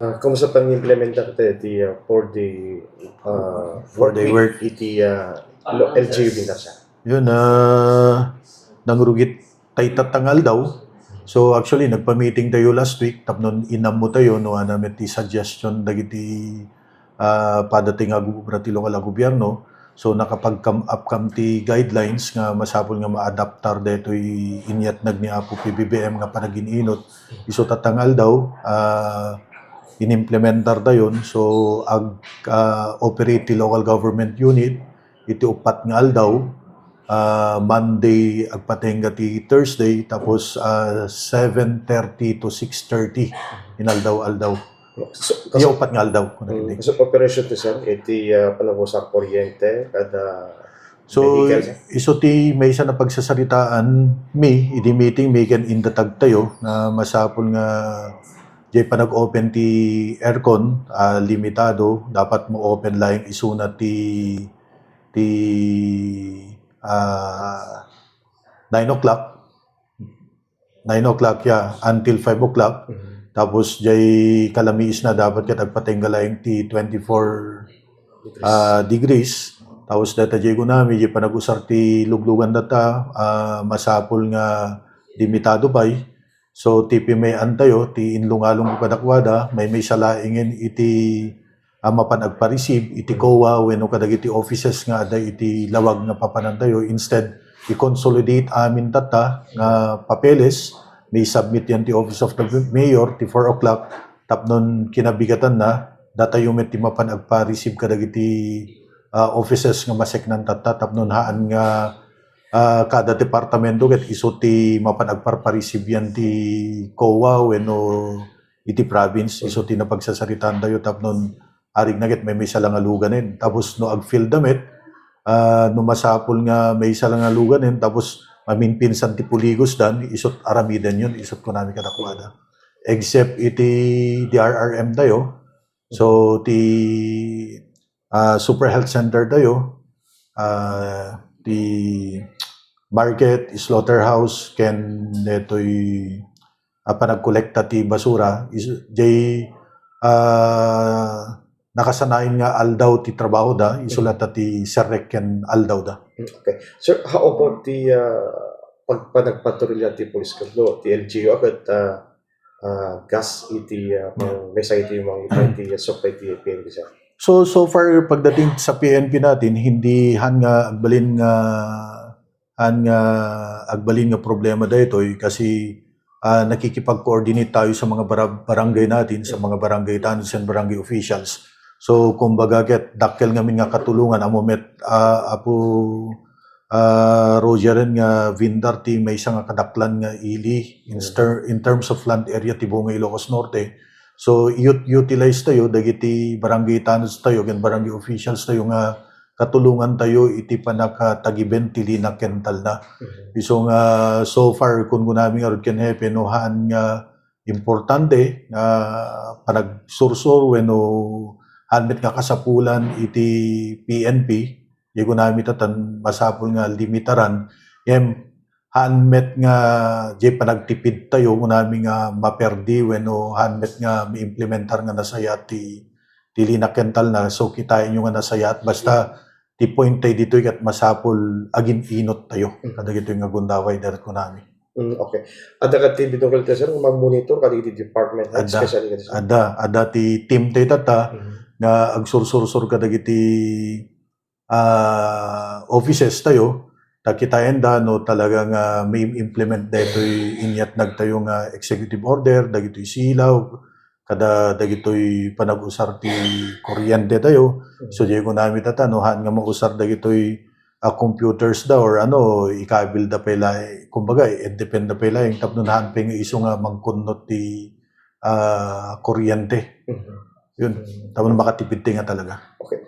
Kamusta pang-implementa ti 4-day 4-day work. iti LGU Binasa? Yun, nangrugit tay tatangal daw. So actually, nagpa-meeting tayo last week, tapnon inam mo tayo, no, namin ti suggestion dagiti padating nga ti lokal a gobyerno. So nakapag-come up ti guidelines nga masapol nga ma-adaptar detoy inyatnag ni Apo PBBM nga panagininot. Iso tatangal daw, inimplementar dayon. So operate ti local government unit, iti upat nga aldaw, Monday agpatenga ti Thursday, tapos 7:30 to 6:30 inaldaw-aldaw. Iyo upat nga aldaw. So operation ti sir, iti panagusar kuryente kada So vehicle, iso ti may isa na pagsasaritaan idi meeting may kan indatag tayo na masapol nga jay pa nag-open ti aircon, limitado, dapat mo open lang isuna ti 9 o'clock. 9 o'clock until 5 o'clock. Tapos jay kalamiis na dapat ka tagpatinggalayang ti 24 degrees. Tapos data jay gunami jay panag-usar ti luglugan data, masapol nga limitado pay. So tipi may antayo ti inlungalong kadakwada, may salaingin iti mapanagpa-receive iti COA wenno kadagiti offices nga ada iti lawag nga papanantayo. Instead i-consolidate amin tata nga papeles, may submit yan ti Office of the Mayor ti 4 o'clock, tapnon kinabigatan na datayo met ti mapanagpa-receive kadagiti offices nga maseknan tata, tapnon haan nga kada departamento ket iso ti mapanagparpa-receive yan ti COA wenno iti province. Iso ti napagsasaritaan tayo, tapnon arig na ket may salangaluganen. Tapos no agfill damit, no masapol nga may salangaluganen, tapos maminpinsan ti puligos dan, isot aramiden yun, isot ko namin kadakwada. Except iti DRRM tayo, so ti Super Health Center tayo, ti market, slaughterhouse, ken detoy panagkolekta ti basura, jay nakasanayin nga aldaw ti trabaho da, isulata ti serrek ken aldaw da. Okay. Sir, how about ti pagpanagpatrolya ti police kadlo, ti LGU at gas iti mesa iti mga iti supply ti PNP sir? So far pagdating sa PNP natin, hindi agbalin nga problema daytoy kasi nakikipag-coordinate tayo sa mga barangay natin, sa mga barangay tanod and barangay officials. So kumbaga ket dakkel ngamin nga katulungan amomet Apo Roger nga Vindar ti may nga kadaklan nga ili in terms of land area ti Bungay Ilocos Norte. So utilize tayo dagiti barangay tanods tayo ken barangay officials tayo nga katulungan tayo iti panakatagiben ti linak kental na. So nga so far kun gunami nga rod ken hepe no haan nga importante nga panagsursur wenno hanmet nga kasapulan iti PNP, di gunami tatan masapol nga limitaran, hanmet nga di panagtipid tayo gunami nga maperdi wenno hanmet nga maimplementar nga nasaya ti linak kental na. So kitain nyo nga nasaya at basta ti point tayo dito kat masapol agin inot tayo kadagito nga gundaway darat kunami. Okay. Ada ka ti bidungkal ta sir mag-monitor kadagiti department heads especially ada ti team tayo tata nga agsursur kadagiti offices tayo, takitayan da no talaga nga may implement daytoy inyatnag tayo nga executive order dagitoy silaw kada dagitoy panag-usar ti kuryente tayo. So di ko namin tata no haan nga mausar dagitoy computers da or ikabil da pala, kumbaga depend da pala yung tapno haan pa nga iso nga magkunot ti kuryente. Yun, tapos makatipid nga talaga. Okay.